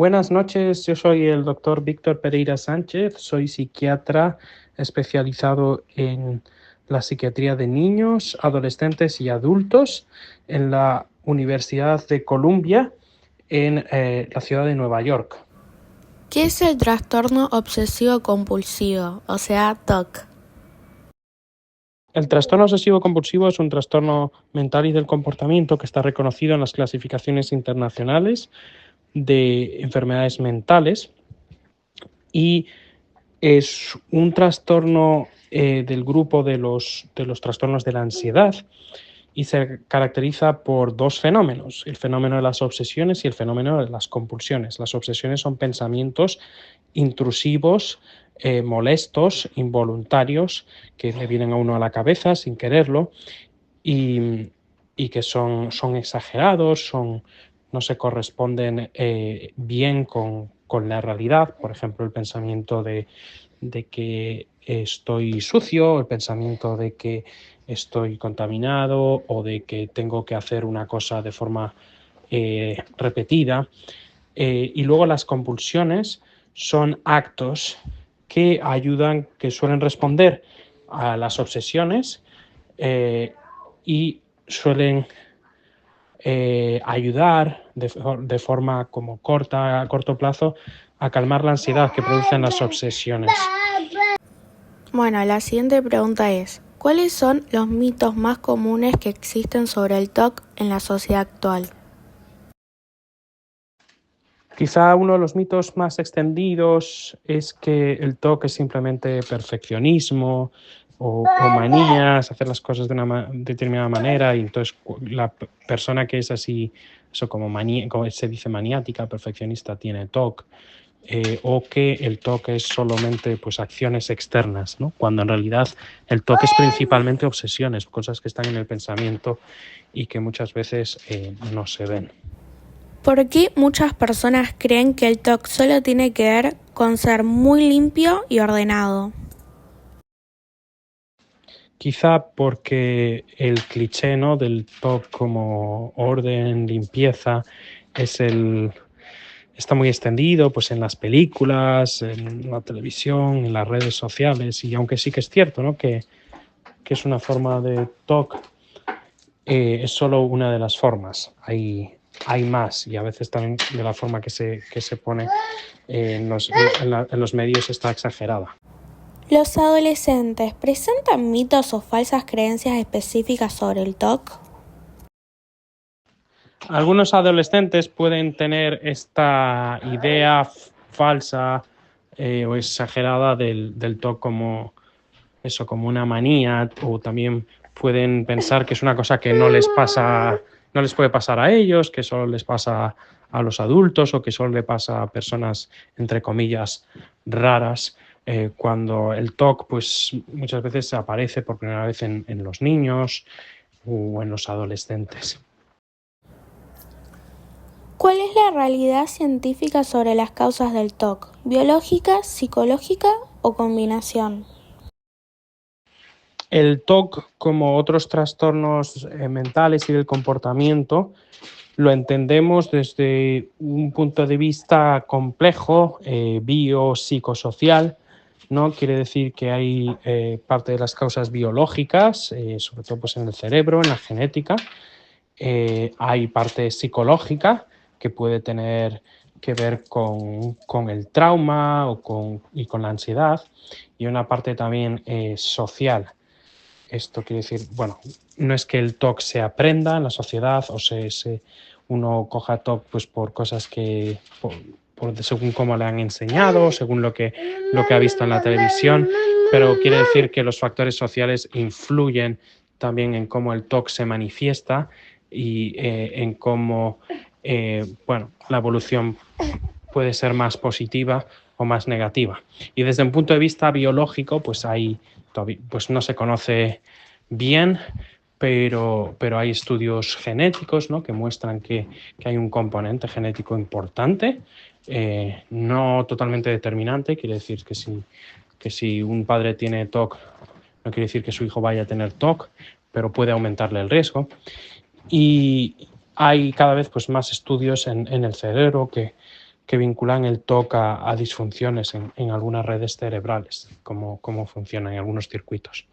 Buenas noches, yo soy el doctor Víctor Pereira Sánchez, soy psiquiatra especializado en la psiquiatría de niños, adolescentes y adultos en la Universidad de Columbia en la ciudad de Nueva York. ¿Qué es el trastorno obsesivo compulsivo, o sea, TOC? El trastorno obsesivo compulsivo es un trastorno mental y del comportamiento que está reconocido en las clasificaciones internacionales de enfermedades mentales y es un trastorno del grupo de los trastornos de la ansiedad y se caracteriza por dos fenómenos, el fenómeno de las obsesiones y el fenómeno de las compulsiones. Las obsesiones son pensamientos intrusivos, molestos, involuntarios, que le vienen a uno a la cabeza sin quererlo y que son exagerados, no se corresponden bien con la realidad. Por ejemplo, el pensamiento de que estoy sucio, el pensamiento de que estoy contaminado o de que tengo que hacer una cosa de forma repetida. Y luego las compulsiones son actos que suelen responder a las obsesiones y suelen ayudar de forma como a corto plazo a calmar la ansiedad que producen las obsesiones. Bueno, la siguiente pregunta es, ¿cuáles son los mitos más comunes que existen sobre el TOC en la sociedad actual? Quizá uno de los mitos más extendidos es que el TOC es simplemente perfeccionismo o manías, hacer las cosas de una determinada manera, y entonces la persona que es así, eso como se dice maniática, perfeccionista, tiene TOC. O que el TOC es solamente pues, acciones externas, ¿no? Cuando en realidad el TOC es principalmente obsesiones, cosas que están en el pensamiento y que muchas veces no se ven. ¿Por qué muchas personas creen que el TOC solo tiene que ver con ser muy limpio y ordenado? Quizá porque el cliché, ¿no?, del TOC como orden, limpieza, está muy extendido pues, en las películas, en la televisión, en las redes sociales, y aunque sí que es cierto, ¿no?, que es una forma de TOC, es solo una de las formas. Hay más, y a veces también de la forma que se pone en los medios está exagerada. ¿Los adolescentes presentan mitos o falsas creencias específicas sobre el TOC? Algunos adolescentes pueden tener esta idea falsa o exagerada del TOC como una manía, o también pueden pensar que es una cosa que no les puede pasar a ellos, que solo les pasa a los adultos o que solo le pasa a personas, entre comillas, raras, cuando el TOC pues, muchas veces aparece por primera vez en los niños o en los adolescentes. ¿Cuál es la realidad científica sobre las causas del TOC? ¿Biológica, psicológica o combinación? El TOC, como otros trastornos mentales y del comportamiento, lo entendemos desde un punto de vista complejo, biopsicosocial, ¿no? Quiere decir que hay parte de las causas biológicas, sobre todo pues, en el cerebro, en la genética. Hay parte psicológica que puede tener que ver con el trauma y con la ansiedad, y una parte también social. Esto quiere decir, bueno, no es que el TOC se aprenda en la sociedad o uno coja TOC pues, por cosas que, según cómo le han enseñado, según lo que ha visto en la televisión, pero quiere decir que los factores sociales influyen también en cómo el TOC se manifiesta y en cómo la evolución puede ser más positiva o más negativa. Y desde un punto de vista biológico, pues no se conoce bien, pero hay estudios genéticos, ¿no?, que muestran que hay un componente genético importante, no totalmente determinante. Quiere decir que si un padre tiene TOC, no quiere decir que su hijo vaya a tener TOC, pero puede aumentarle el riesgo. Y hay cada vez pues, más estudios en el cerebro que que vinculan el TOC a disfunciones en algunas redes cerebrales, cómo funcionan en algunos circuitos.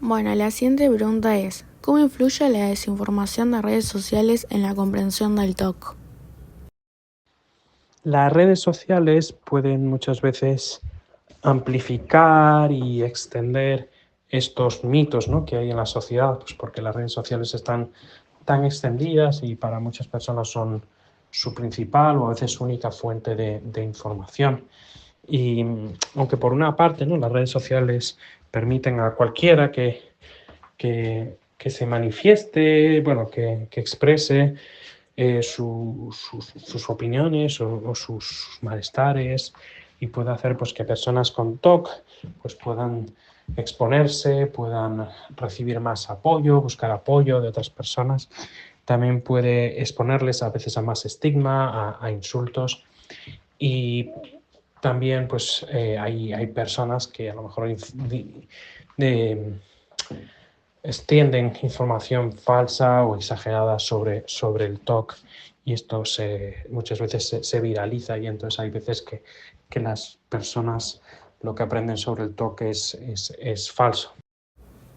Bueno, la siguiente pregunta es, ¿cómo influye la desinformación de redes sociales en la comprensión del TOC? Las redes sociales pueden muchas veces amplificar y extender estos mitos, ¿no?, que hay en la sociedad, pues porque las redes sociales están tan extendidas y para muchas personas son su principal o a veces única fuente de información. Y aunque por una parte, ¿no?, las redes sociales permiten a cualquiera que se manifieste, bueno, que exprese sus opiniones o sus malestares, y puede hacer pues que personas con TOC pues puedan exponerse, puedan recibir más apoyo, buscar apoyo de otras personas. También puede exponerles a veces a más estigma, a insultos, y también pues hay personas que a lo mejor extienden información falsa o exagerada sobre el TOC, y esto muchas veces se viraliza, y entonces hay veces que las personas lo que aprenden sobre el TOC es falso.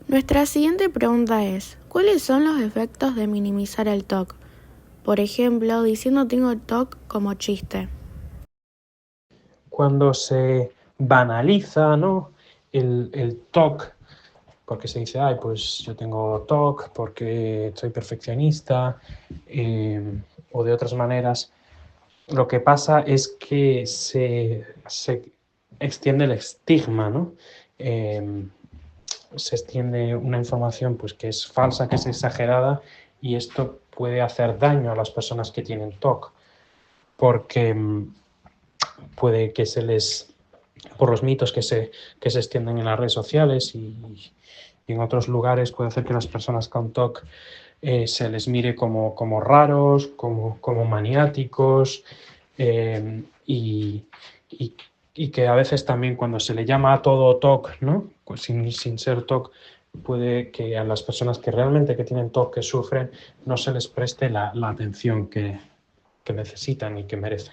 Nuestra siguiente pregunta es, ¿cuáles son los efectos de minimizar el TOC? Por ejemplo, diciendo tengo TOC como chiste. Cuando se banaliza, ¿no?, el TOC, porque se dice, ay, pues yo tengo TOC porque soy perfeccionista, o de otras maneras, lo que pasa es que se extiende el estigma, ¿no? Se extiende una información pues que es falsa, que es exagerada, y esto puede hacer daño a las personas que tienen TOC, porque puede que por los mitos que se extienden en las redes sociales y en otros lugares, puede hacer que las personas con TOC se les mire como raros, como maniáticos, y que a veces también cuando se le llama a todo TOC, ¿no?, pues sin ser TOC, puede que a las personas que realmente que tienen TOC, que sufren, no se les preste la atención que necesitan y que merecen.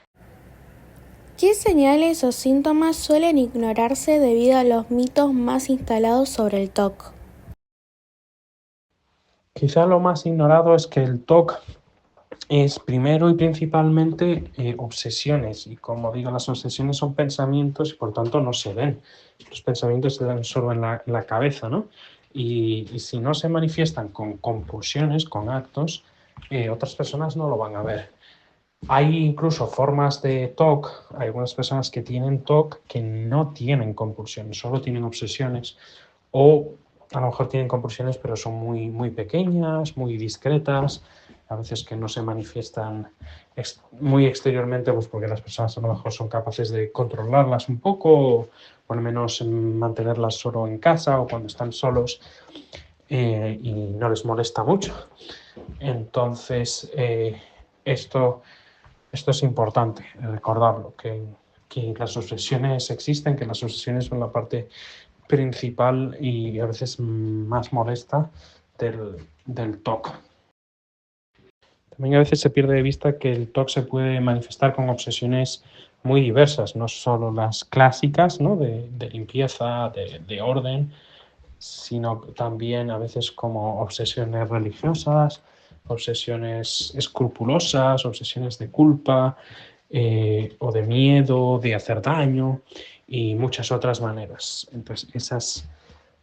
¿Qué señales o síntomas suelen ignorarse debido a los mitos más instalados sobre el TOC? Quizá lo más ignorado es que el TOC es primero y principalmente obsesiones, y como digo, las obsesiones son pensamientos y por tanto no se ven. Los pensamientos se dan solo en la cabeza, ¿no? Y si no se manifiestan con compulsiones, con actos, otras personas no lo van a ver. Hay incluso formas de TOC, hay algunas personas que tienen TOC que no tienen compulsiones, solo tienen obsesiones, o a lo mejor tienen compulsiones pero son muy, muy pequeñas, muy discretas, a veces que no se manifiestan muy exteriormente, pues porque las personas a lo mejor son capaces de controlarlas un poco, o al menos mantenerlas solo en casa o cuando están solos, y no les molesta mucho. Entonces, esto es importante recordarlo, que las obsesiones existen, que las obsesiones son la parte principal y a veces más molesta del TOC. También a veces se pierde de vista que el TOC se puede manifestar con obsesiones muy diversas, no solo las clásicas, ¿no?, de limpieza, de orden, sino también a veces como obsesiones religiosas, obsesiones escrupulosas, obsesiones de culpa, o de miedo, de hacer daño, y muchas otras maneras. Entonces, esas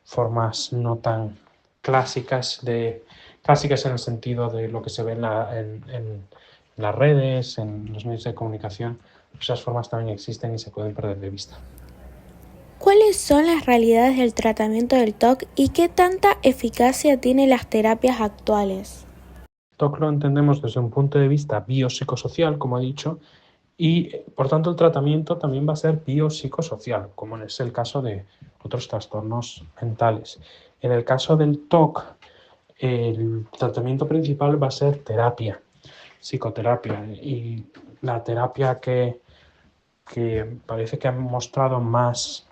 formas no tan clásicas en el sentido de lo que se ve en las redes, en los medios de comunicación, esas formas también existen y se pueden perder de vista. ¿Cuáles son las realidades del tratamiento del TOC y qué tanta eficacia tienen las terapias actuales? TOC lo entendemos desde un punto de vista biopsicosocial, como he dicho, y por tanto el tratamiento también va a ser biopsicosocial, como es el caso de otros trastornos mentales. En el caso del TOC, el tratamiento principal va a ser terapia, psicoterapia, y la terapia que parece que ha mostrado más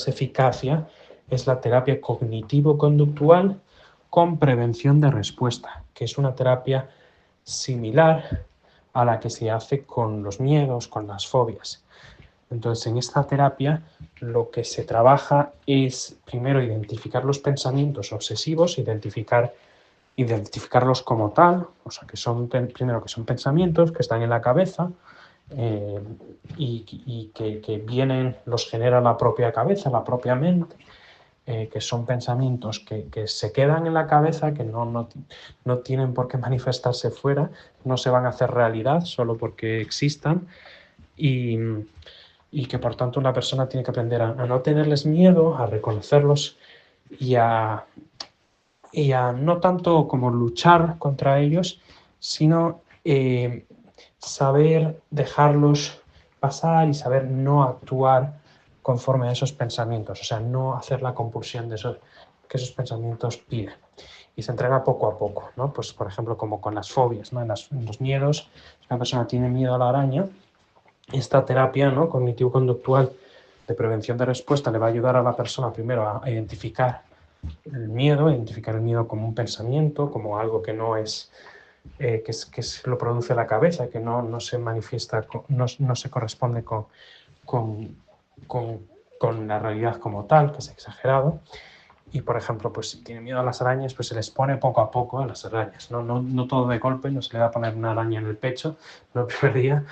eficacia es la terapia cognitivo-conductual con prevención de respuesta, que es una terapia similar a la que se hace con los miedos, con las fobias. Entonces, en esta terapia lo que se trabaja es primero identificar los pensamientos obsesivos, identificarlos como tal, o sea, que son primero que son pensamientos que están en la cabeza y que vienen, los genera la propia cabeza, la propia mente, que son pensamientos que se quedan en la cabeza, que no tienen por qué manifestarse fuera, no se van a hacer realidad solo porque existan y que por tanto una persona tiene que aprender a no tenerles miedo, a reconocerlos y a no tanto como luchar contra ellos, sino saber dejarlos pasar y saber no actuar conforme a esos pensamientos, o sea, no hacer la compulsión de que esos pensamientos piden. Y se entrena poco a poco, ¿no? Pues, por ejemplo, como con las fobias, ¿no? En los miedos, si una persona tiene miedo a la araña, esta terapia, ¿no?, cognitivo-conductual de prevención de respuesta le va a ayudar a la persona primero a identificar el miedo como un pensamiento, como algo que no es, que lo produce la cabeza, que no se manifiesta, no se corresponde con, con la realidad como tal, que es exagerado. Y, por ejemplo, pues si tiene miedo a las arañas, pues se les pone poco a poco a las arañas, no todo de golpe, no se le va a poner una araña en el pecho el primer día,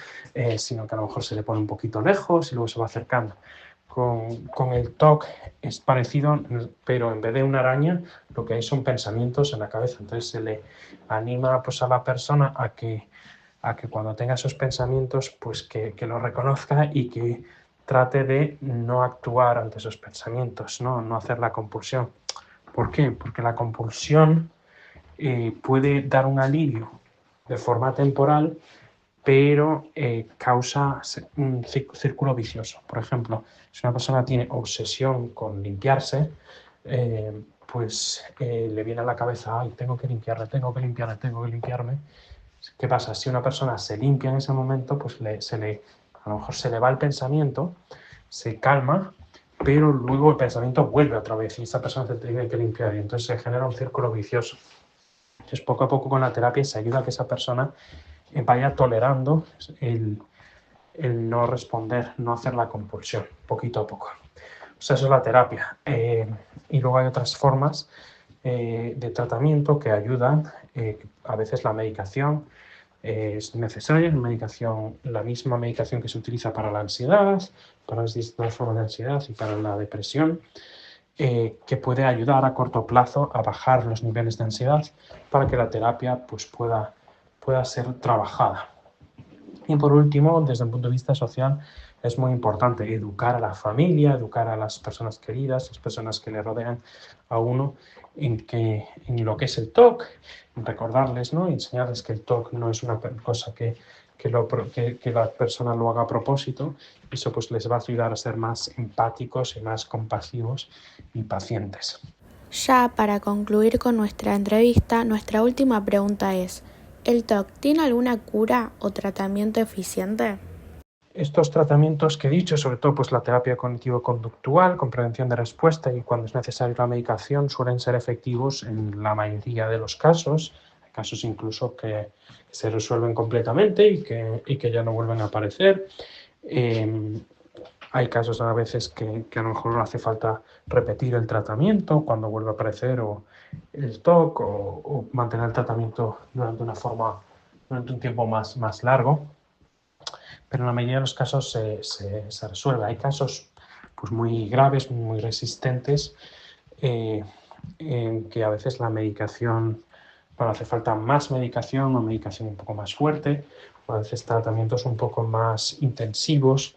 sino que a lo mejor se le pone un poquito lejos y luego se va acercando. Con el TOC es parecido, pero en vez de una araña, lo que hay son pensamientos en la cabeza. Entonces se le anima pues, a la persona a que cuando tenga esos pensamientos, pues que lo reconozca y que trate de no actuar ante esos pensamientos, no hacer la compulsión. ¿Por qué? Porque la compulsión puede dar un alivio de forma temporal, pero causa un círculo vicioso. Por ejemplo, si una persona tiene obsesión con limpiarse, pues le viene a la cabeza, ay, tengo que limpiarme. ¿Qué pasa? Si una persona se limpia en ese momento, pues a lo mejor se le va el pensamiento, se calma, pero luego el pensamiento vuelve otra vez y esa persona se tiene que limpiar y entonces se genera un círculo vicioso. Entonces, poco a poco con la terapia se ayuda a que esa persona vaya tolerando el no responder, no hacer la compulsión, poquito a poco. O sea, eso es la terapia. Y luego hay otras formas de tratamiento que ayudan. A veces la medicación es necesaria, la misma medicación que se utiliza para la ansiedad, para las distintas formas de ansiedad y para la depresión, que puede ayudar a corto plazo a bajar los niveles de ansiedad para que la terapia pues, pueda ser trabajada. Y por último, desde el punto de vista social, es muy importante educar a la familia, educar a las personas queridas, las personas que le rodean a uno en lo que es el TOC, recordarles, ¿no? Enseñarles que el TOC no es una cosa que la persona lo haga a propósito. Eso pues les va a ayudar a ser más empáticos y más compasivos y pacientes. Ya para concluir con nuestra entrevista, nuestra última pregunta es, ¿el TOC tiene alguna cura o tratamiento eficiente? Estos tratamientos que he dicho, sobre todo pues, la terapia cognitivo-conductual con prevención de respuesta y cuando es necesaria la medicación, suelen ser efectivos en la mayoría de los casos. Hay casos incluso que se resuelven completamente y que ya no vuelven a aparecer. Hay casos a veces que a lo mejor hace falta repetir el tratamiento cuando vuelve a aparecer o el TOC o mantener el tratamiento durante un tiempo más largo. Pero en la mayoría de los casos se resuelve. Hay casos pues, muy graves, muy resistentes, en que a veces la medicación, hace falta más medicación o medicación un poco más fuerte, o a veces tratamientos un poco más intensivos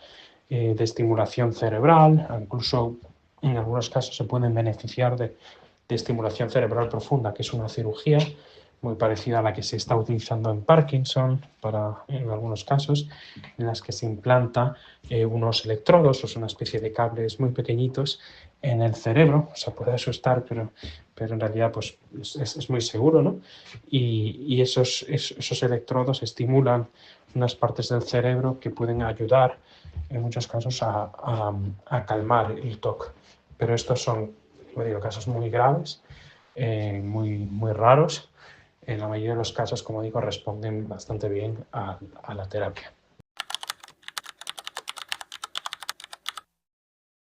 de estimulación cerebral, incluso en algunos casos se pueden beneficiar de estimulación cerebral profunda, que es una cirugía muy parecida a la que se está utilizando en Parkinson en algunos casos, en las que se implanta unos electrodos, o una especie de cables muy pequeñitos en el cerebro. O sea, puede asustar, pero en realidad pues, es muy seguro, ¿no? Y esos electrodos estimulan unas partes del cerebro que pueden ayudar en muchos casos a calmar el TOC. Pero estos son, como digo, casos muy graves, muy raros en la mayoría de los casos, como digo, responden bastante bien a la terapia.